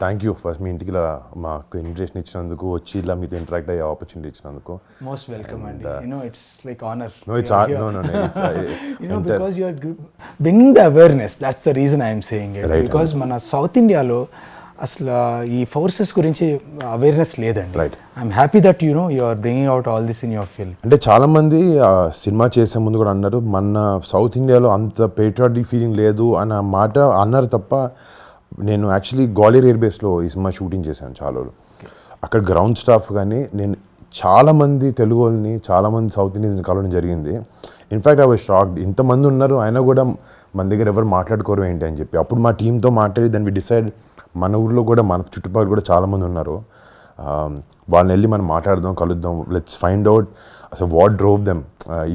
Thank you first మీ ఇంటికి ఇలా మాకు ఇన్విటేషన్ ఇచ్చినందుకు వచ్చి ఇలా మీతో ఇంటరాక్ట్ అయ్యే ఆపర్చునిటీ ఇచ్చినందుకు. మోస్ట్ వెల్కమ్ అండి. It's like honor. No, it's because you are bringing the awareness. That's the reason I am saying it. Right, because మన సౌత్ ఇండియాలో అసలు ఈ ఫోర్సెస్ గురించి అవేర్నెస్ లేదండి. Right. I'm happy that you are bringing out all this in your film. అంటే చాలా మంది cinema చేసే ముందు కూడా అన్నారు మన సౌత్ ఇండియాలో అంత పేట్రియాటిక్ ఫీలింగ్ లేదు అన్న మాట అన్నారు తప్ప, నేను యాక్చువల్లీ గ్వాలియర్ ఎయిర్ బేస్లో ఈ సినిమా షూటింగ్ చేశాను చాలా రోజులు. అక్కడ గ్రౌండ్ స్టాఫ్ కానీ నేను చాలామంది తెలుగు వాళ్ళని చాలామంది సౌత్ ఇండియన్స్ కలవడం జరిగింది. ఇన్ఫ్యాక్ట్ ఐ వాజ్ షాక్డ్, ఇంతమంది ఉన్నారు అయినా కూడా మన దగ్గర ఎవరు మాట్లాడుకోరు ఏంటి అని చెప్పి. అప్పుడు మా టీంతో మాట్లాడి దాన్ని డిసైడ్ మన ఊర్లో కూడా మన చుట్టుపక్కల కూడా చాలామంది ఉన్నారు, వాళ్ళని వెళ్ళి మనం మాట్లాడదాం, కలుద్దాం, లెట్స్ ఫైండ్ అవుట్ అసలు వాట్ డ్రోవ్ దెమ్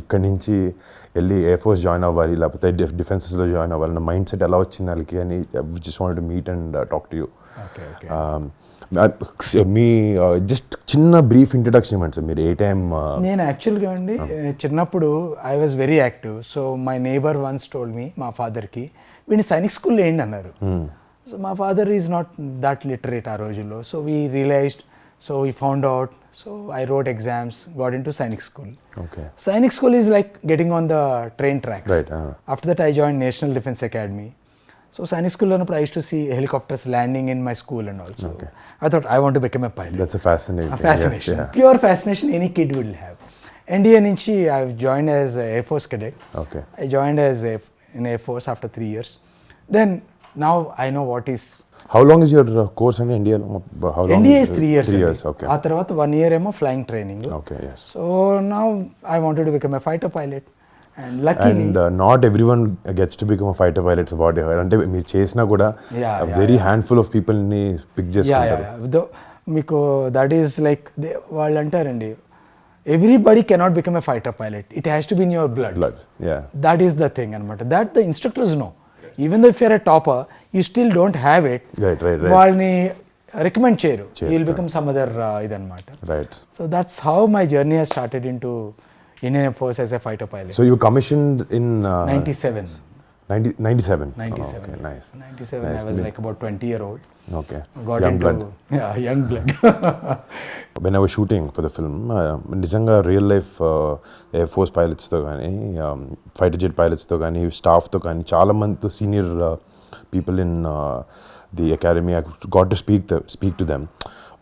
ఇక్కడి నుంచి వెళ్ళి ఎయిర్ ఫోర్స్ జాయిన్ అవ్వాలి లేకపోతే డిఫెన్సెస్లో జాయిన్ అవ్వాలి నా మైండ్ సెట్ ఎలా వచ్చింది వాళ్ళకి అని just want to meet and talk to you. మీ జస్ట్ చిన్న బ్రీఫ్ ఇంట్రడక్షన్ ఇవ్వండి సార్. మీరు ఏ టైం? నేను యాక్చువల్గా అండి చిన్నప్పుడు I was very active. So my neighbour once told me, మా ఫాదర్కి వీడిని సైనిక్ స్కూల్లో ఏంటి అన్నారు. సో మా father is not that literate ఆ రోజుల్లో. So we realised, so we found out, so I wrote exams, got into Sainik School. Okay. Sainik School is like getting on the train tracks. Right. After that I joined National Defence Academy. So Sainik School I used to see helicopters landing in my school and also. Okay. I thought I want to become a pilot. That's a fascinating. Fascination. Yes, yeah. Pure fascination any kid will have. NDA nunchi I've joined as a Air Force cadet. Okay. I joined as in Air Force after 3 years. Then now I know what is. How long is your course in India? How long? NDA is 3 years. 3 years, okay. ఆ తర్వాత 1 year ఏమో flying training. Okay, yes. So now I wanted to become a fighter pilot and luckily. And not everyone gets to become a fighter pilot. It's about it. అంటే మీరు చేసినా కూడా very handful of people ని pick చేసుకుంటారు. మీకు that is like వాళ్ళు అంటారండి, everybody cannot become a fighter pilot, it has to be in your blood. That is the thing అనమాట. That the instructors know. Even though if you're a topper, you still don't have it. Right. వాళ్ళని recommend చేయరు. You'll become some other ఇదన్నమాట. Right. So that's how my journey has started into Indian Air Force as a fighter pilot. So you commissioned in 97. 97. 97. Okay, nice. 97. Nice. I was like about 20-year-old. Okay. Got young into blood. Yeah, young blood. When I was shooting for the film, నిజంగా real life air force పైలట్స్తో కానీ fighter jet పైలట్స్తో కానీ స్టాఫ్తో కానీ చాలామంది senior people in the academy I got to speak to them.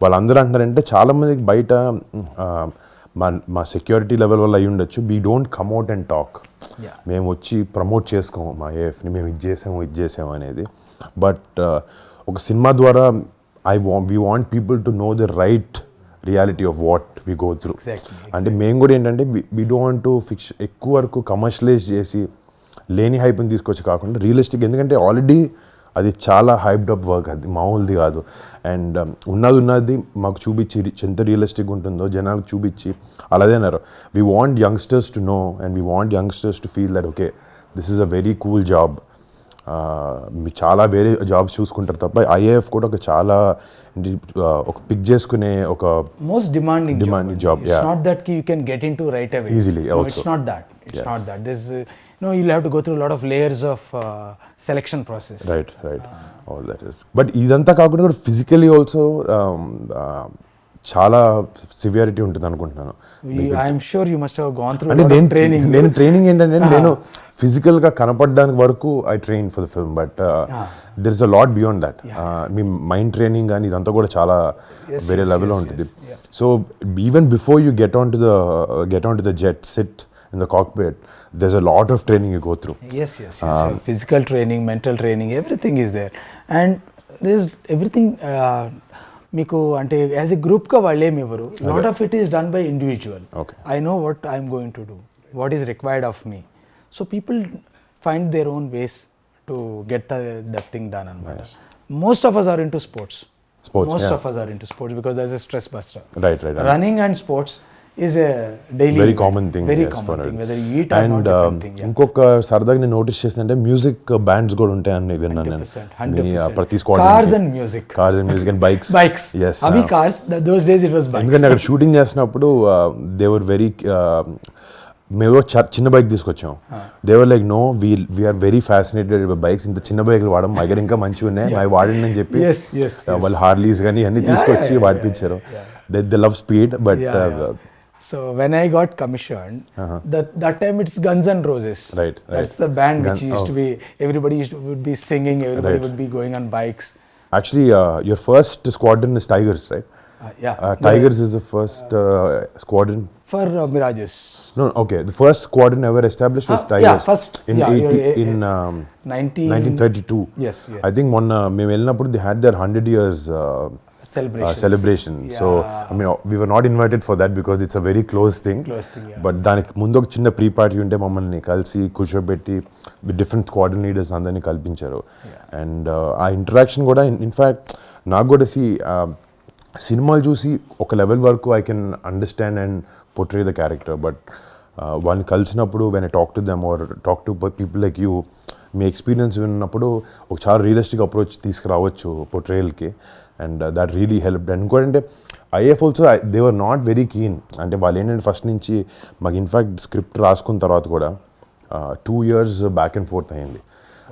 వాళ్ళందరూ అంటున్నారంటే చాలామందికి బయట మా సెక్యూరిటీ లెవెల్ వల్ల అయ్యి ఉండొచ్చు, we don't come out and talk. మేము వచ్చి ప్రమోట్ చేసుకోము మా ఏఎఫ్ని, మేము ఇది చేసాము అనేది. బట్ ఒక సినిమా ద్వారా we want people to know the right reality of what we go through. Exactly. అంటే మేము కూడా ఏంటంటే we don't want to ఎక్కువ వరకు కమర్షియలైజ్ చేసి లేని హైప్ని తీసుకొచ్చి కాకుండా రియలిస్టిక్, ఎందుకంటే ఆల్రెడీ అది చాలా హైప్డ్ అప్ వర్క్, అది మామూలుది కాదు. అండ్ ఉన్నది మాకు చూపించి ఎంత రియలిస్టిక్ ఉంటుందో జనాలకు చూపించి అలాగే అన్నారు. We want youngsters to know and we want youngsters to feel that okay this is a very cool job. మీరు చాలా వేరే జాబ్స్ చూసుకుంటారు తప్ప ఐఏఎఫ్ కూడా ఒక చాలా ఒక పిక్ చేసుకునే ఒక most demanding job. It's not that you can get into right away. Easily. No, Also. it's not that. It's not that. There's you'll have to go through a lot of layers of selection process. Right. All that is. But ఇదంతా కాకుండా కూడా physically also చాలా severity ఉంటుంది అనుకుంటున్నాను. I'm sure you must have gone through a lot of training. నేను training ఏంటంటే నేను ఫిజికల్గా కనపడడానికి వరకు I train for the film, but there is a lot beyond that. Me mind training కానీ ఇదంతా కూడా చాలా వేరే లెవెల్లో ఉంటుంది. So even before you get on to the jet, SIT in the cockpit, there's a lot of training you go through. Yes. Physical training, mental training, everything is there. And there's everything మీకు అంటే as a గ్రూప్గా వాళ్ళు ఏమి ఇవ్వరు. Lot of it is done by individual. I know what I'm going to do, what is required of me. So people find their own ways to get that thing done అనమాట. Most of us are into sports. Most of us are into sports because there's a stress buster. Right. Running and sports is a daily very common thing. Very common thing. Whether you eat or not, different thing. ఇంకొక సరదాగా నేను notice చేస్తుంటే music bands కూడా ఉంటాయని విన్నాను నేను. 100%. ప్రతి squad Cars and music and bikes. Yes. Avi cars. Those days it was bikes. ఎందుకంటే అక్కడ షూటింగ్ చేసినప్పుడు they were very మేము చిన్న బైక్ తీసుకొచ్చాం. They were like no we are very fascinated bikes, ఇంత చిన్న బైక్లు వాడడం మా దగ్గర ఇంకా మంచిగా ఉన్నాయి, అవి వాడండి అని చెప్పి వాళ్ళు హార్లీస్ కానీ అన్ని తీసుకొచ్చి వాడిపించారు. They love speed. But so when I got commissioned, that time it's Guns N' Roses. Right. That's the band which used to be, everybody would be singing, everybody would be going on bikes. Actually, your first squadron is Tigers, right? Tigers is the first squadron For Mirages. No, okay. The first squadron ever established was Tigers. Yeah, first. In 1932. Yes. I think మేము వెళ్ళినప్పుడు they had their 100 years celebration. So I mean we were not invited for that because it's a very close thing. But దానికి ముందు ఒక చిన్న pre party ఉంటే మమ్మల్ని కలిసి కూర్చోబెట్టి డిఫరెంట్ స్క్వాడ్రన్ లీడర్స్ అందరినీ కల్పించారు. అండ్ ఆ ఇంటరాక్షన్ కూడా ఇన్ఫ్యాక్ట్ నాకు కూడా సినిమాలు చూసి ఒక లెవెల్ వరకు I can understand and portray the character. But వాళ్ళని కలిసినప్పుడు when I talk to them or talk to people like you, మీ ఎక్స్పీరియన్స్ విన్నప్పుడు ఒక చాలా రియలిస్టిక్ అప్రోచ్ తీసుకురావచ్చు పోర్ట్రేయల్కి. And that really helped. And ఇంకోటంటే IAF also they were not very keen. అంటే వాళ్ళు ఏంటంటే ఫస్ట్ నుంచి మాకు ఇన్ఫ్యాక్ట్ స్క్రిప్ట్ రాసుకున్న తర్వాత కూడా 2 years బ్యాక్ అండ్ ఫోర్త్ అయింది.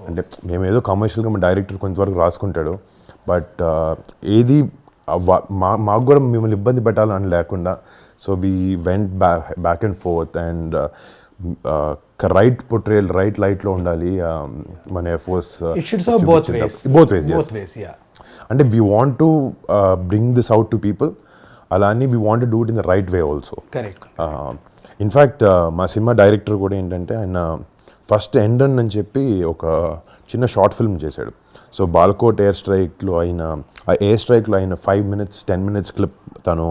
అంటే మేము ఏదో కమర్షియల్గా మా డైరెక్టర్ కొంతవరకు రాసుకుంటాడు, బట్ ఏది మాకు కూడా మిమ్మల్ని ఇబ్బంది పెట్టాలని లేకుండా. So we went back and fourth and right portrayal right లైట్లో ఉండాలి మన ఎఫర్ట్స్. బోత్ వేస్ అంటే we want to bring this out to people, అలా అని we want to do it in the right way also. In fact మా cinema director కూడా ఏంటంటే ఆయన ఫస్ట్ ఎండన్ అని చెప్పి ఒక చిన్న షార్ట్ ఫిల్మ్ చేశాడు. సో బాల్కోట్ ఎయిర్ స్ట్రైక్లో అయిన 5 minutes 10 minutes క్లిప్ తను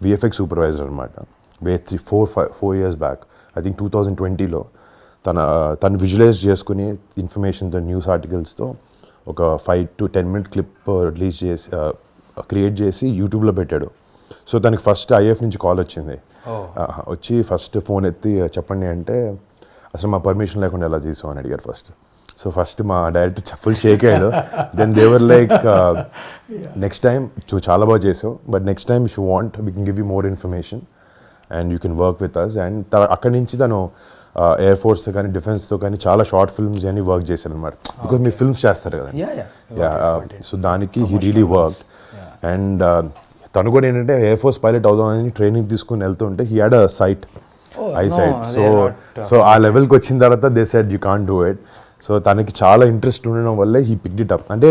విఎఫ్ఎక్స్ సూపర్వైజర్ అనమాట. 4 years బ్యాక్, ఐ థింక్ 2020లో తను విజువలైజ్ చేసుకుని ఇన్ఫర్మేషన్తో న్యూస్ ఆర్టికల్స్తో ఒక 5 to 10 minute క్లిప్ రిలీజ్ చేసి క్రియేట్ చేసి యూట్యూబ్లో పెట్టాడు. సో తనకి ఫస్ట్ ఐఎఫ్ నుంచి కాల్ వచ్చింది. వచ్చి ఫస్ట్ ఫోన్ ఎత్తి చెప్పండి అంటే అసలు మా పర్మిషన్ లేకుండా ఎలా చేసాం అని అడిగారు ఫస్ట్. సో ఫస్ట్ మా డైరెక్టర్ ఫుల్ షేక్ అయ్యాడు. Then they were like next time చాలా బాగా చేసావు, but next time if you want we can give you more information and you can work with us. And అక్కడి నుంచి తను ఎయిర్ ఫోర్స్తో కానీ డిఫెన్స్తో కానీ చాలా షార్ట్ ఫిల్మ్స్ అని వర్క్ చేశారు అనమాట. బికాజ్ మీరు ఫిల్మ్స్ చేస్తారు కదా. సో దానికి హీ రియలీ వర్క్. అండ్ తను కూడా ఏంటంటే ఎయిర్ ఫోర్స్ పైలట్ అవుదామని ట్రైనింగ్ తీసుకుని వెళ్తుంటే he had a sight, eye sight. So ఆ లెవెల్కి వచ్చిన తర్వాత they said you can't do it. So తనకి చాలా ఇంట్రెస్ట్ ఉండడం వల్లే హీ పిక్డ్ ఇట్ అప్. అంటే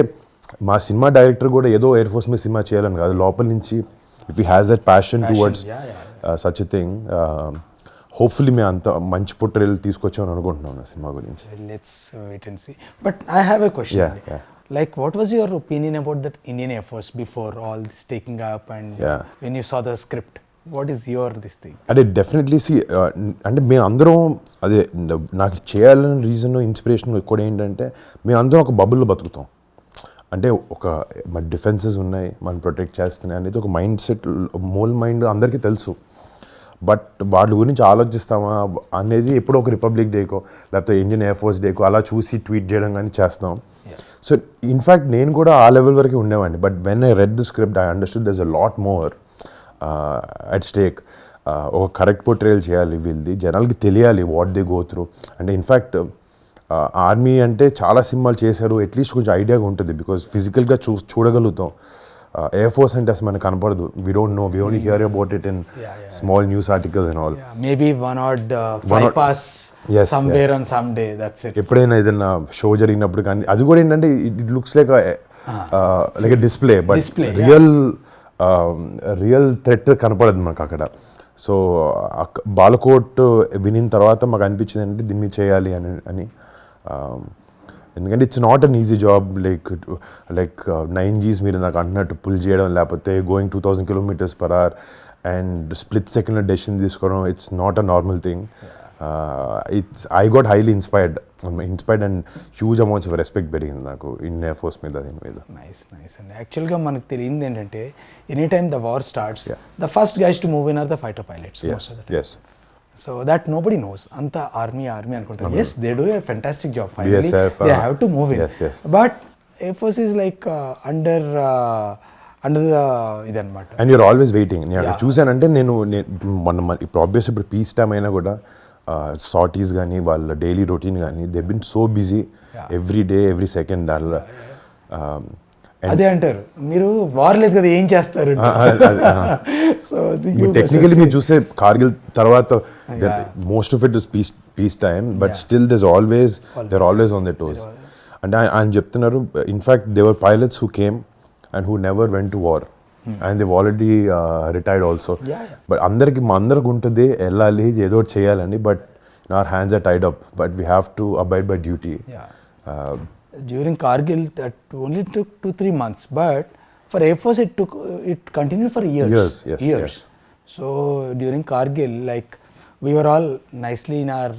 మా సినిమా డైరెక్టర్ కూడా ఏదో ఎయిర్ ఫోర్స్ మీద సినిమా చేయాలని కాదు, లోపల నుంచి if he has that passion towards such a thing, hopefully మేము అంత మంచి పోర్ట్రేయల్ తీసుకొచ్చామని అనుకుంటున్నాం నా సినిమా గురించి. Let's wait and see. But I have a question. Like, what was your opinion about that Indian Air Force before all this taking up and when you saw the script? What is your this thing? అదే definitely అంటే మేము అందరం అదే నాకు చేయాలని reason inspiration కూడా ఏంటంటే మేము అందరం ఒక బబుల్లో బతుకుతాం. అంటే ఒక మన డిఫెన్సెస్ ఉన్నాయి, మనం ప్రొటెక్ట్ చేస్తున్నాయి అనేది ఒక మైండ్ సెట్, మోల్ మైండ్ అందరికీ తెలుసు. బట్ వాళ్ళ గురించి ఆలోచిస్తామా అనేది ఎప్పుడో ఒక రిపబ్లిక్ డేకో లేకపోతే ఇండియన్ ఎయిర్ ఫోర్స్ డేకో అలా చూసి ట్వీట్ చేయడం కానీ చేస్తాం. సో ఇన్ఫ్యాక్ట్ నేను కూడా ఆ లెవెల్ వరకు ఉండేవాడిని. But when I read the script I understood there is a lot more at stake. ఒక కరెక్ట్ పోర్ట్రేయల్ చేయాలి వీళ్ళది, జనాలకి తెలియాలి వాట్ దే గో త్రూ. అంటే ఇన్ఫ్యాక్ట్ ఆర్మీ అంటే చాలా సినిమాలు చేశారు, అట్లీస్ట్ కొంచెం ఐడియాగా ఉంటుంది బికాజ్ ఫిజికల్గా చూడగలుగుతాం. ఎయిర్ ఫోర్స్ అంటే అసలు మనకు కనపడదు. We don't know, we only hear about it in small news articles and all. Maybe one or flypast somewhere on some day, that's it. ఎప్పుడైనా ఏదైనా షో జరిగినప్పుడు కానీ అది కూడా ఏంటంటే it looks like like display, but real threat కనపడదు మనకు అక్కడ. సో బాలకోట్ వినిన తర్వాత మాకు అనిపించింది అంటే దీన్ని చేయాలి అని. ఎందుకంటే it's not an easy job. Like 9Gs మీరు నాకు అంటున్నట్టు పుల్ చేయడం, లేకపోతే గోయింగ్ 2000 km/h అండ్ స్ప్లిట్ సెకండ్లో డెసిషన్ తీసుకోవడం, it's not a normal thing. I got highly inspired and huge amounts of respect పెరిగింది నాకు ఇండియన్ ఎయిర్ ఫోర్స్ మీద, దీని మీద. నైస్ అండి. యాక్చువల్గా మనకు తెలియంది ఏంటంటే any time the war starts, the first guys to move in are the fighter pilots. So that nobody knows. అంత ఆర్మీ అనుకుంటారు. Yes, they do a fantastic job. Finally they have to move in. But air force is like under ఇదన్నమాట. And you're always waiting. నేను చూసానంటే నేను మొన్న ఇప్పుడు obvious ఇప్పుడు piece time అయినా కూడా సార్టీస్ కానీ వాళ్ళ డైలీ రొటీన్ కానీ they been so busy every day every second అలా. అదే అంటారు మీరు వార్ లేదు కదా ఏం చేస్తారు. సో టెక్నికలీ మీరు చూస్తే కార్గిల్ తర్వాత most of it is peace time but still there always on the toes. అంటే ఆయన చెప్తున్నారు in fact they were pilots who came and who never went to war and they've already retired also. But అందరికి ఉంటుంది వెళ్ళాలి ఏదో ఒకటి చేయాలని, but our hands are tied up but we have to abide by duty. During Kargil, that only took 2-3 months, but for Air Force it continued for years. Yes. So during Kargil, like we were all nicely in our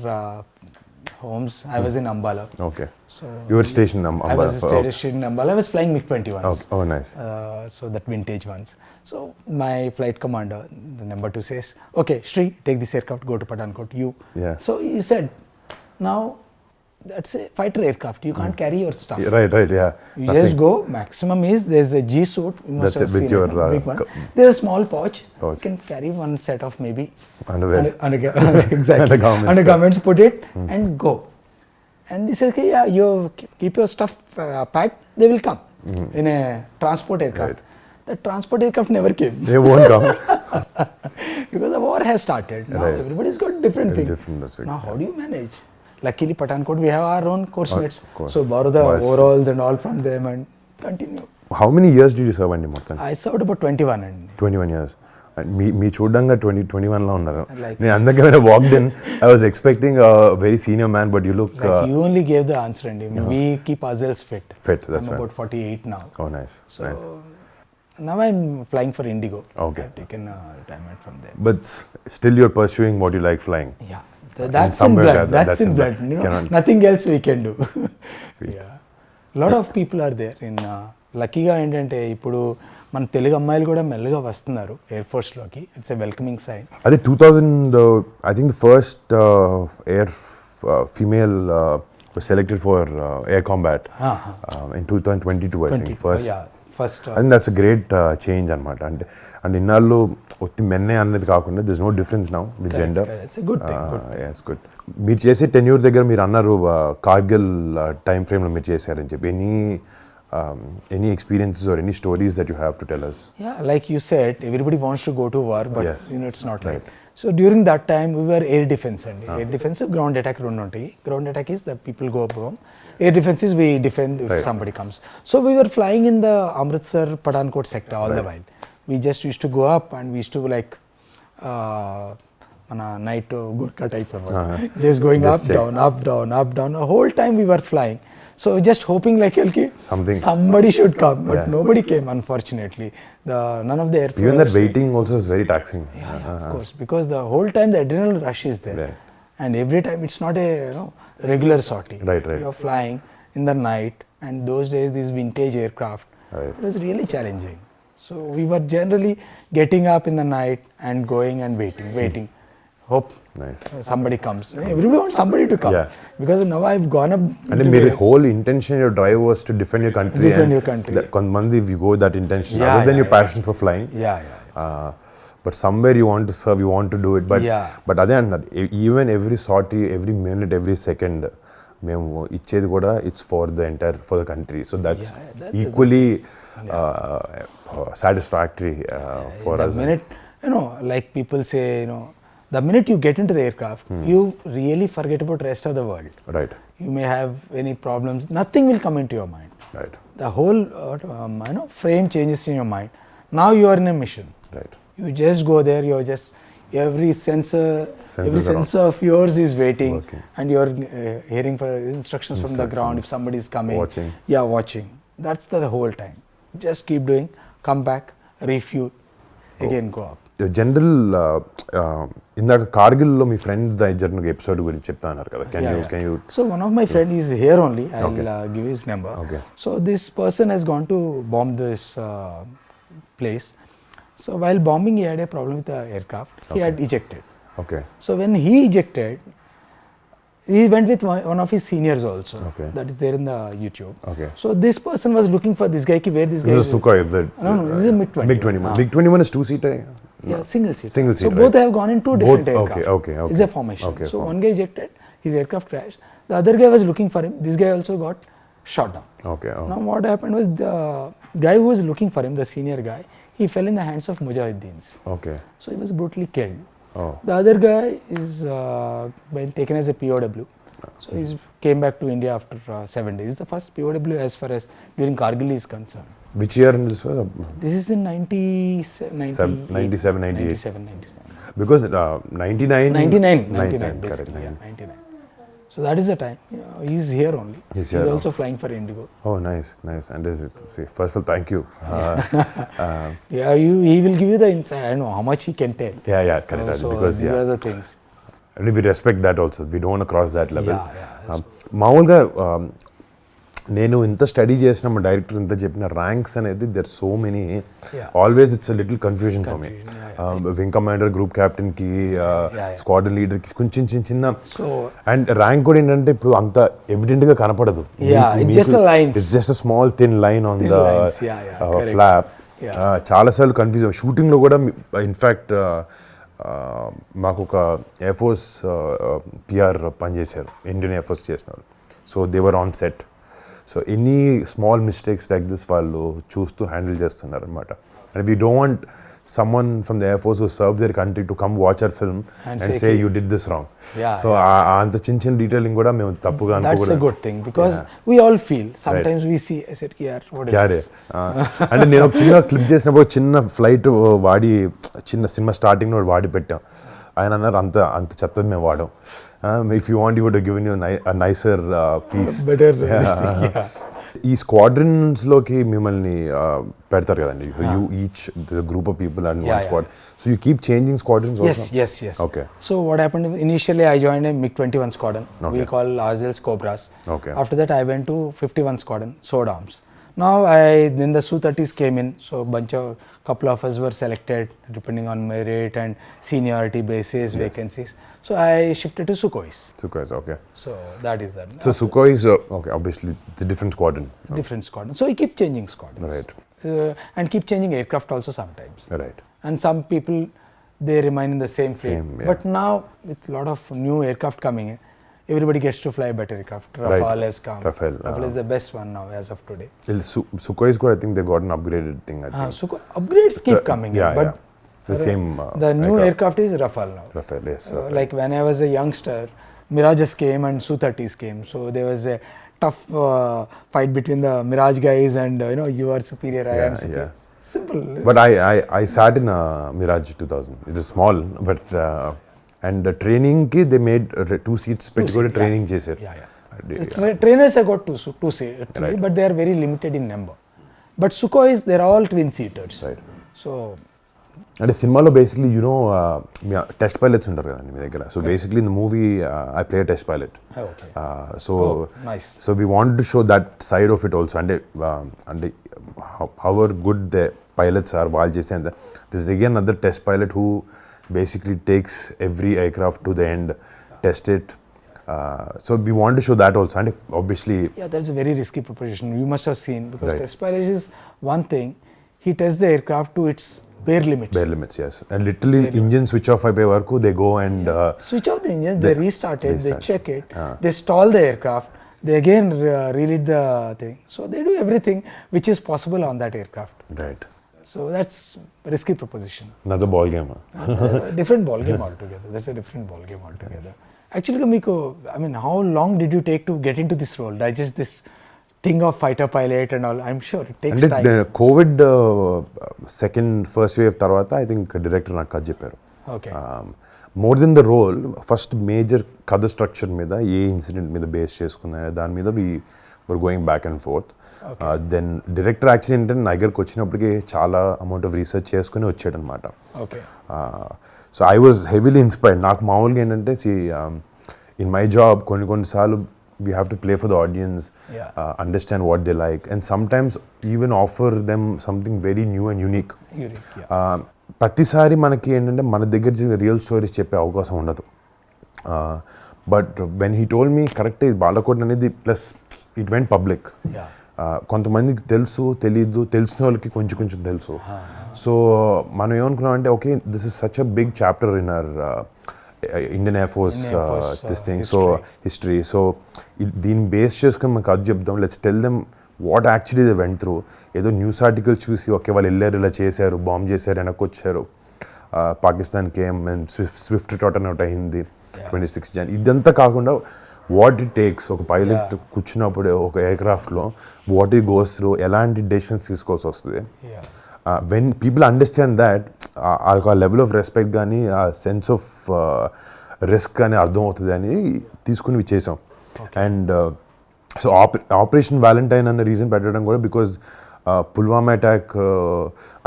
homes. I was in Ambala. Okay. So you were stationed in Ambala. I was stationed in Ambala. I was flying MiG-21s. Okay. Oh, nice. So that vintage ones. So my flight commander, the number 2 says, "Okay, Sri, take this aircraft, go to Pathankot. You." Yeah. So he said, "Now." That's a fighter aircraft. You can't carry your stuff. Right, yeah. You just go. Maximum is there's a G suit. You must have with seen your big one. There's a small pouch. You can carry one set of maybe underwear. Exactly. Undergarments. Put it and go. And they said, okay, yeah, you keep your stuff packed. They will come in a transport aircraft. Right. The transport aircraft never came. They won't come because the war has started. Now everybody's got different things. Now how do you manage? Luckily, Pathankot, we have our own course mates. So borrow the overalls and all from them and continue. How many years did you serve andi mottham? I served about 21 and 21 years. మీ చూడంగా 21 లో ఉన్నారు. నేను అందుకే when I walked in, I was expecting a very senior man, but you look. You only gave the answer, and we keep ourselves fit. That's I'm right. about 48 now. Oh, nice. So now I'm flying for Indigo. Okay. I've taken retirement from there. But still, you're pursuing what you like flying. Yeah. That's in blood. That's in blood. You know, nothing else we can do. Yeah. Lot of people are there in లక్కీగా ఏంటంటే ఇప్పుడు మన తెలుగు అమ్మాయిలు కూడా మెల్లగా వస్తున్నారు air ఫోర్స్లోకి. It's a welcoming sign. అదే 2000 I think the first air female was selected for air combat in 2022 I think first I think that's a great change అనమాట. అంటే అండ్ ఇన్నాళ్ళు ఒత్తి మెన్నే అనేది కాకుండా this no difference now with gender. It's good thing. It's good. మీరు చేసే tenure దగ్గర మీరు అన్నారు కార్గిల్ టైం ఫ్రేమ్లో మీరు చేశారని చెప్పి. Any experiences or any stories that you have to tell us? Yeah, like you said, everybody wants to go to war, but you know it's not right. So during that time we were air defense and air defense ground attack రెండు ఉంటాయి. Ground attack is the people go home. Air defense is we defend if somebody comes. So we were flying in the Amritsar Pathankot sector all the while. We just used to go up and we used to like on a night Gurkha type of just going just up down the whole time we were flying. So just hoping like somebody should come, but nobody came unfortunately. None of the air force. Even that waiting also is very taxing. Of course, because the whole time the adrenaline rush is there, and every time it's not a regular sortie. Right. You're flying in the night, and those days these vintage aircraft, it was really challenging. So we were generally getting up in the night and going and waiting. Hope somebody comes. Everybody wants somebody to come because now I've gone up. And your whole intention, your drive was to defend your country. Konmandi, if you go with that intention, other than your passion for flying. But somewhere you want to serve, you want to do it. But other than that, even every sortie, every minute, every second, మేము ఇచ్చేది కూడా it's for the country. So that's equally satisfactory for us. The minute, like people say, the minute you get into the aircraft, you really forget about the rest of the world. Right. You may have any problems. Nothing will come into your mind. Right. The whole frame changes in your mind. Now you are in a mission. Right. You just go there. You're just every sensor of yours is waiting, and you're hearing for instructions from the ground. If somebody is coming, watching. That's the whole time. Just keep doing. Come back, refuel, again go up. General ఇందాక కార్గిల్లో మీ friend దగ్గర episode గురించి చెప్తా అన్నారు కదా. Can you So one of my friend is here only. I'll give his number. So this person has gone to bomb this place. So while bombing he had a problem with the aircraft. He had ejected. So when he ejected, he went with one of his seniors also. That is there in the YouTube. So this person was looking for this guy. Where this guy is? This is Sukhoi. No, this is a MiG-21. MiG-21 is two-seater. Yeah, single seat. Single So seat, both right. have gone in two different Both- aircraft. okay, okay. It's a formation. Okay, So one guy ejected, his aircraft crashed. The other guy was looking for him. This guy also got shot down. Okay. Oh. Now what happened was the guy who was looking for him, the senior guy, he fell in the hands of Mujahideens. Okay. So he was brutally killed. Oh. The other guy is been taken as a POW. So he came back to India after 7 days. It's the first POW as far as during Kargil is concerned. Which year in this was? This is in 97, 97. Because 99. 99 correct. basically. Yeah, 99. So that is the time. He's here only. He's here, also flying for Indigo. Oh, nice. And this is, see, first of all, thank you. Yeah, he will give you the insight. I know how much he can tell. Yeah, correct. So Because these are the things. and we respect that also. We don't want to cross that level. Yeah. మామూలుగా నేను ఇంత study చేసిన మా director ఇంత చెప్పిన ranks అనేది there so many always it's little confusion for me wing commander group captain కి squadron leader కి కొంచెం చిన్న అండ్ ర్యాంక్ కూడా ఏంటంటే ఇప్పుడు అంత ఎవిడెంట్ గా కనపడదు. It's just small thin line on the flop. చాలాసార్లు కన్ఫ్యూజ్ షూటింగ్ లో కూడా ఇన్ఫ్యాక్ట్ మాకు ఒక ఎయిర్ ఫోర్స్ పిఆర్ పనిచేశారు, ఇండియన్ ఎయిర్ ఫోర్స్ చేసినారు. So they were on set. So any small mistakes like this వాళ్ళు చూస్తూ హ్యాండిల్ చేస్తున్నారు అనమాట. And we don't want someone from the Air Force who served their country to come watch our film and say you did this wrong. So anta chin detailing kuda mem tappuga anukudam. That's a good thing because we all feel sometimes we see I said here what is this. అంటే నేను ఒక చిన్న clip చేసినప్పుడు చిన్న flight వాడి చిన్న cinema starting లో వాడి పెట్టాం. ఆయన అన్నారు అంత చెత్తది మేము వాడాం. If you want you would given you nicer piece. ఈ స్క్వాడ్రన్స్లోకి మిమ్మల్ని పెడతారు కదండి. You each group of people and one squad. So you keep changing squadrons also? Yes. Okay. So what happened initially I joined a MiG-21 squadron. We call ourselves Cobras. Okay. After that I went to 51 squadron, Sword Arms. Now then the Su-30s came in, so couple of us were selected depending on merit and seniority basis, vacancies. So I shifted to Sukhois. Okay. So that is that. So Sukhoi is okay. Obviously, it's a different squadron. Different squadron. So we keep changing squadrons. Right. And keep changing aircraft also sometimes. Right. And some people they remain in the same fleet. Yeah. But now with a lot of new aircraft coming in, everybody gets to fly better aircraft. Rafale has come. Rafale is the best one now as of today. Sukhoi is good. I think they got an upgraded thing. I think. Sukhoi upgrades keep coming in, but the same. The new aircraft is Rafale now. Rafale, yes. Like when I was a youngster, Mirages came and Su-30s came. So there was a tough fight between the Mirage guys and you are superior, I am superior. Simple. But I sat in a Mirage 2000. It is small, but and the training ki they made 2 seats పెట్టుకొని training చేశారు. Trainers have got two seats, but they are very limited in number. But Sukhois, they are all twin seaters. Right. So అంటే సినిమాలో basically test pilots ఉంటారు కదండి మీ దగ్గర. So basically in the movie I play test pilot. So we want to show that side of it also. అంటే however good the pilots are వాళ్ళు చేసే అంత. This again other test pilot who basically takes every aircraft to the end, test it. So we want to show that also, and obviously that's a very risky proposition. You must have seen, because test pilot is one thing, he tests the aircraft to its bare limits. Yes, and literally engine switch off అయిపోయే వరకు they go and switch off the engine, they restart it, they check it, they stall the aircraft, they again relit the thing. So they do everything which is possible on that aircraft. Right. So that's a risky proposition. Another ball game. Different ball game altogether. That's a different ball game altogether. Actually, Miko, I mean, how long did you take to get into this role? Digest this thing of fighter pilot and all. I'm sure it takes time. COVID first wave tarvata, I think director నాకు కథ చెప్పారు. Okay. More than the role, first major కథ structure మీద ఏ incident మీద base చేసుకున్నా దాని మీద we were going back and forth. Then director actually ఏంటంటే నా దగ్గరకు వచ్చినప్పటికీ చాలా అమౌంట్ ఆఫ్ రీసెర్చ్ చేసుకుని వచ్చాడు అనమాట. So I was heavily inspired. నాకు మామూలుగా ఏంటంటే ఇన్ మై జాబ్ కొన్నిసార్లు we have to play for the audience, understand what they like, and sometimes even offer them something very new and unique. ప్రతిసారి మనకి ఏంటంటే మన దగ్గర రియల్ స్టోరీస్ చెప్పే అవకాశం ఉండదు. But when he told me correct Balakot అనేది ప్లస్ ఇట్ వెంట్ పబ్లిక్. కొంతమందికి తెలుసు తెలీదు, తెలిసిన వాళ్ళకి కొంచెం కొంచెం తెలుసు. సో మనం ఏమనుకున్నాం అంటే okay this is such a big chapter in our Indian air force this thing, so history. So దీన్ని బేస్ చేసుకొని మనకు అది చెప్దాం, let's tell them what actually they went through. ఏదో న్యూస్ ఆర్టికల్ చూసి ఓకే వాళ్ళు వెళ్ళారు, ఇలా చేశారు, బాంబ్ చేశారు, వెనక్కి వచ్చారు, పాకిస్తాన్కి ఏం స్విఫ్ట్ టోటన్ అవుట్ అయింది 26 Jan. ఇదంతా కాకుండా వాట్ ఇట్ టేక్స్, ఒక పైలట్ కూర్చున్నప్పుడు ఒక ఎయిర్క్రాఫ్ట్లో వాట్ ఇట్ గోస్ త్రూ, ఎలాంటి డెసిషన్స్ తీసుకోవాల్సి వస్తుంది. వెన్ పీపుల్ అండర్స్టాండ్ దాట్, ఆ లెవెల్ ఆఫ్ రెస్పెక్ట్ కానీ ఆ సెన్స్ ఆఫ్ రిస్క్ కానీ అర్థమవుతుంది అని తీసుకుని చేసాం. అండ్ సో ఆపరేషన్ వ్యాలంటైన్ అన్న రీజన్ పెట్టడం కూడా బికాజ్ పుల్వామా అటాక్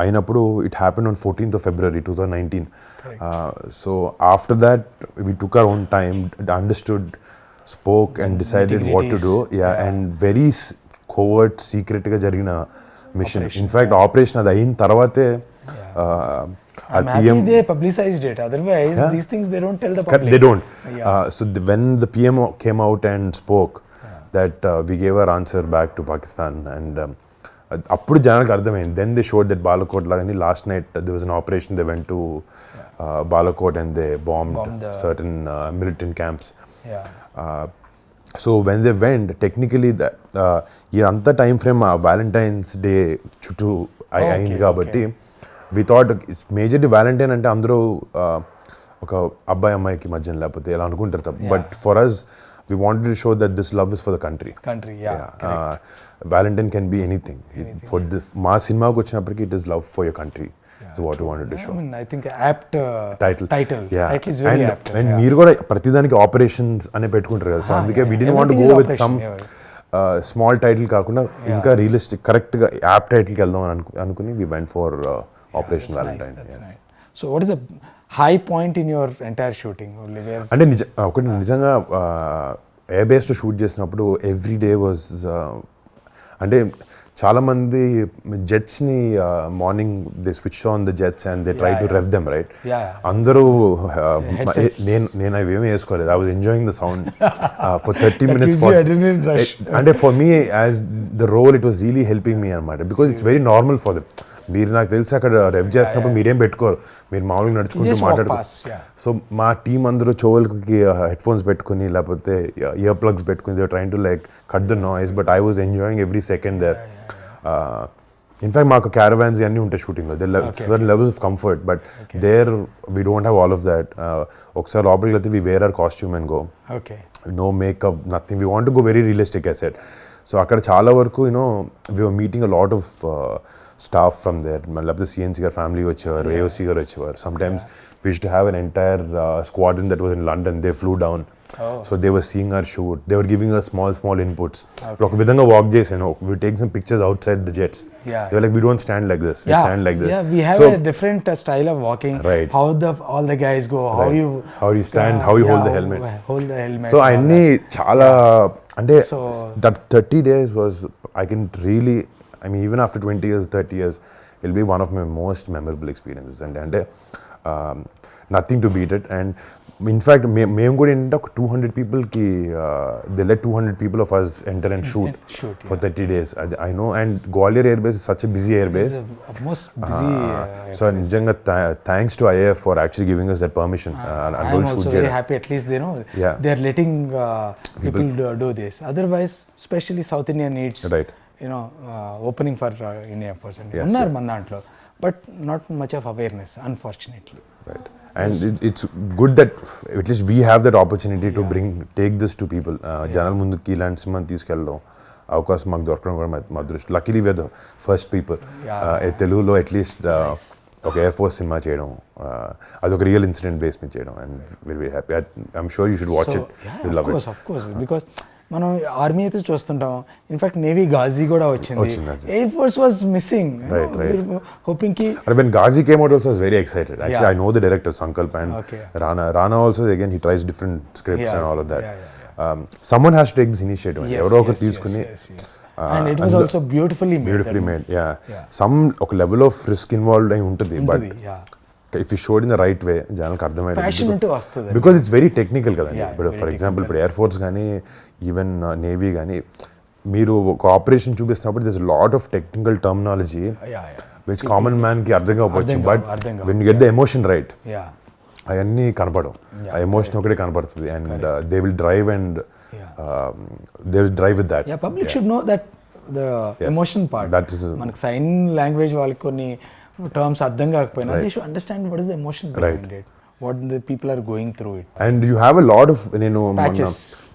అయినప్పుడు it happen on 14th of February 2019. So after that we took our own time, understood, spoke and decided what to do. And very covert secret గా జరిగిన machine. In fact operation అది అయిన తర్వాతే I'm happy they publicized it. Otherwise, these things they don't tell the public. They don't. So when the PM came out and spoke, that we gave our answer back to Pakistan, and అప్పుడు జనానికి అర్థమైంది. Then they showed that Balakot lagani last night there was an operation, they went to Balakot and they bombed certain militant camps. So when they went, technically ఇదంతా time frame Valentine's Day చుట్టూ అయింది కాబట్టి we thought majorly Valentine అంటే అందరూ ఒక అబ్బాయి అమ్మాయికి మధ్యన లేకపోతే ఇలా అనుకుంటారు తప్ప. But for us we wanted to show that this love is for the country. Valentine can be anything. For this మా సినిమాకి వచ్చినప్పటికీ it is love for your country. So what we wanted to show. I mean, I think apt title. Title is very apt. And మీరు కూడా ప్రతిదానికి operations అనే పెట్టుకుంటారు కదా. So అందుకే we didn't want to go with some small title కాకుండా ఇంకా realistic కరెక్ట్గా యాప్ టైటిల్కి వెళ్దాం అని అనుకుని we went for Operation Valentine. Nice. So what is the high point in your entire shooting? అంటే ఒకటి నిజంగా ఎయిర్ బేస్లో షూట్ చేసినప్పుడు ఎవ్రీ డే వాజ్ అంటే చాలామంది జెట్స్ని morning they switch on the jets and they try to rev them right. అందరూ నేను అవి ఏమీ వేసుకోలేదు. I was enjoying the sound for 30 minutes. అంటే for me as the role it was really helping me అనమాట, because it's very normal for them. మీరు నాకు తెలిసి అక్కడ రెవ్ చేస్తున్నప్పుడు మీరేం పెట్టుకోరు, మీరు మామూలుగా నడుచుకుంటూ మాట్లాడుకోరు. సో మా టీం అందరూ చెవులకి హెడ్ ఫోన్స్ పెట్టుకుని లేకపోతే ఇయర్ ప్లగ్స్ పెట్టుకుని they train to like cut the noise, but I was enjoying every second there. In fact మాకు క్యారవాన్స్ అన్నీ ఉంటాయి షూటింగ్లో, certain levels of comfort, but there we don't have all of that. ఒకసారి లోపలికి వెళ్తే we wear our costume and go, no makeup, nothing. We want to go very realistic I said. So అక్కడ చాలా వరకు we were meeting a lot of staff from there. లేకపోతే CNC గారు family వచ్చేవారు, AOC గారు వచ్చేవారు. Sometimes we used to have an entire squadron that was in London. They flew down. So they were seeing our shoot. They were giving us small inputs. ఒక విధంగా walk చేసాను. We take some pictures outside the jets. They were like, we don't stand like this. We stand like this. We have a different style of walking. Right. How all the guys go. How you stand. How you hold the helmet. So అన్ని చాలా అంటే that 30 days was, I can really, I mean, even after 20 years, 30 years, it'll be one of my most memorable experiences. And nothing to beat it. And in fact, మేము కూడా ఏంటంటే ఒక 200 peopleకి they let 200 people of us enter and shoot for 30 days. I know, and Gwalior Air Base is such a busy air base. It's the most busy. So నిజంగా thanks to IAF for actually giving us that permission. I'm also very happy, at least they are letting people do this. Otherwise, especially South India needs opening for India Force. Unnar man dantlo, but not much of awareness, unfortunately. Right. And it's good that at least we have that opportunity to take this to people. జనాల ముందుకి ఇలాంటి సినిమాని తీసుకెళ్ళడం అవకాశం మాకు దొరకడం కూడా మా దృష్టి. Luckily we are the first people తెలుగులో అట్లీస్ట్ ఒక ఎయిర్ ఫోర్స్ సినిమా చేయడం, అదొక రియల్ ఇన్సిడెంట్ బేస్ మీద చేయడం. And very happy. I'm sure you should watch it. Of course, because మనం ఆర్మీ అయితే చూస్తుంటాం. ఇన్ఫాక్ట్ నేవీ గాజీ కూడా వచ్చింది. Air force was missing. Hoping కి when Ghazi came out also I was very excited. Actually I know the director Sankalp and Rana also, again he tries different scripts and all of that. Someone has to take this initiative. ఎవరో ఒకరు తీసుకుని, and it was also beautifully made. Some ఒక level of risk involved అయి ఉంటుంది, but if you showed in the right way జనాలకు అర్థమయ్యేది, because it's very technical కదండి. ఇప్పుడు ఫర్ ఎగ్జాంపుల్ ఇప్పుడు ఎయిర్ ఫోర్స్ కానీ ఈవెన్ నేవీ కానీ మీరు ఒక ఆపరేషన్ చూపిస్తున్నప్పుడు this lot of technical terminology which common man కి అర్థం కావచ్చు, but when you get the emotion right అవన్నీ కనపడవు. ఆ ఎమోషన్ ఒకటే కనపడుతుంది and they will drive and they will drive with that. Public should know that the emotion part. మనకి sign language వాళ్ళకి కొన్ని టర్మ్స్ అర్థం కాకపోయినా they should understand what is the emotion behind it, what the people are going through it. And you have a lot of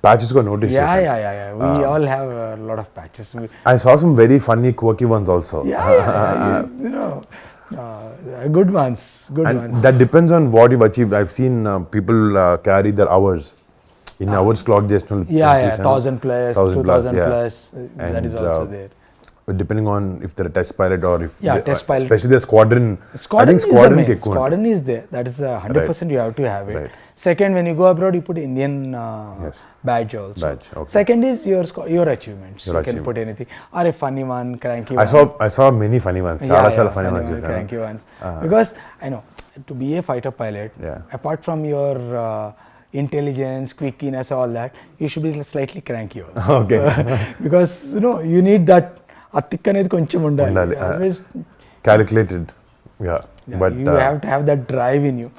patches got noticed. Yeah. We all have a lot of patches. I saw some very funny quirky ones also. You know, good ones. That depends on what you've achieved. I've seen people carry their hours in hours clock just 1000 plus 2000 plus that is also there. Depending on if they're a test pilot or if test pilot, especially the squadron squadron is there, that is 100% you have to have it. Second, when you go abroad you put Indian badge also. Second is your achievements. You can put anything or a funny one, cranky one. I saw many funny ones, chala funny ones, cranky ones, because I know to be a fighter pilot, apart from your intelligence, quickiness, all that, you should be slightly cranky also. Okay. Because you need that ఆ thick అనేది కొంచెం ఉండాలి. Calculated. But you have to have that drive in you.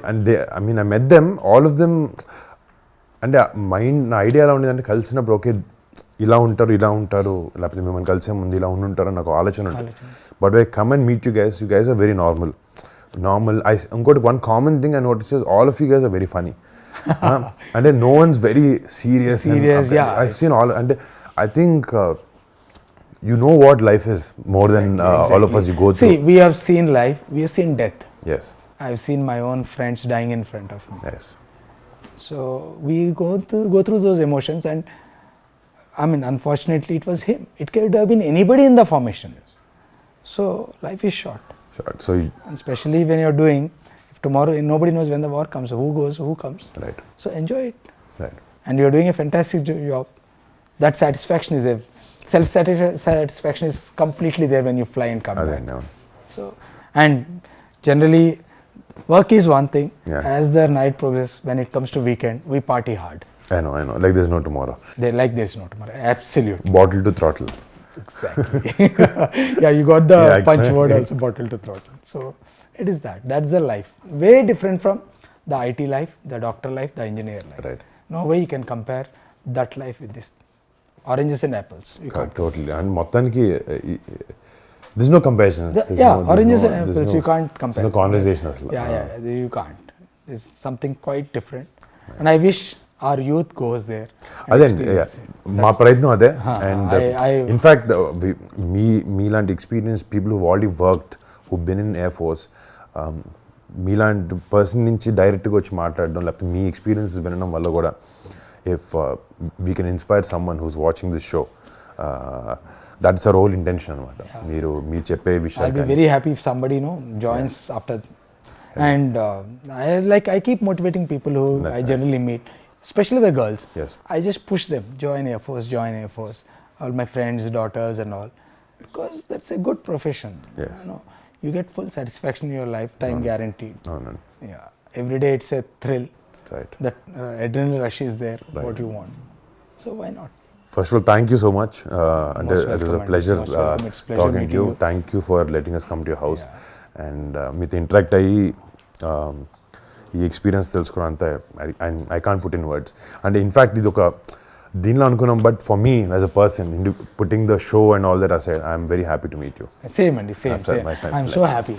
And they, I mean, I met them, all of them, and mind నా idea ఎలా ఉండేదంటే కలిసినప్పుడు okay ఇలా ఉంటారు లేకపోతే మిమ్మల్ని కలిసే ముందు ఇలా ఉంటారు నాకు ఆలోచన ఉంటుంది. But I come and meet you guys are very normal. ఇంకోటి one common thing I notice is all of you guys are very funny. అంటే no one's very serious. I've seen all, and I think you know what life is more than all of us you go through. See, we have seen life, we have seen death. Yes. I've seen my own friends dying in front of me. Yes. So we go through those emotions, and I mean, unfortunately it was him. It could have been anybody in the formation. So life is short. So and especially when you're doing, if tomorrow nobody knows when the war comes, who goes, who comes. Right. So enjoy it. Right. And you're doing a fantastic job. That satisfaction is there. Self-satisfaction is completely there when you fly and come back. So, and generally, work is one thing. As the night progresses, when it comes to weekend, we party hard. I know. Like there's no tomorrow. There's no tomorrow. Absolutely. Bottle to throttle. Exactly. You got the punch word also, bottle to throttle. So, it is that. That's the life. Way different from the IT life, the doctor life, the engineer life. Right. No way you can compare that life with this. Oranges and apples. Totally. And మొత్తానికి there's no comparison. Oranges and apples you can't compare. There's no conversation అసలు. You can't. It's something quite different. And I wish our youth goes there. అదే మా ప్రయత్నం అదే. And in fact మీలాంటి experience people who already worked who Ben in air force, మీలాంటి person నుంచి డైరెక్ట్గా వచ్చి మాట్లాడడం లేకపోతే మీ ఎక్స్పీరియన్స్ వినడం వల్ల కూడా if we can inspire someone who's watching this show, that's our whole intention anamata. Meeru cheppe vishayalu I'll be very happy if somebody joins after. And I keep motivating people who I generally meet, especially the girls. I just push them, join Air Force, all my friends, daughters and all, because that's a good profession. You get full satisfaction in your lifetime, guaranteed. Every day it's a thrill. Right. That adrenaline rush is there, what you want. So why not? First of all, thank you so much. And it was a pleasure talking to you. Thank you for letting us come to your house. And మీతో interact అయ్యి ఈ experience తెలుసుకోవడం అంతా I can't put in words. And in fact ఇది ఒక దీనిలో అనుకున్నాం, but for me as a person putting the show and all that aside, I'm very happy to meet you. Same. I'm so happy.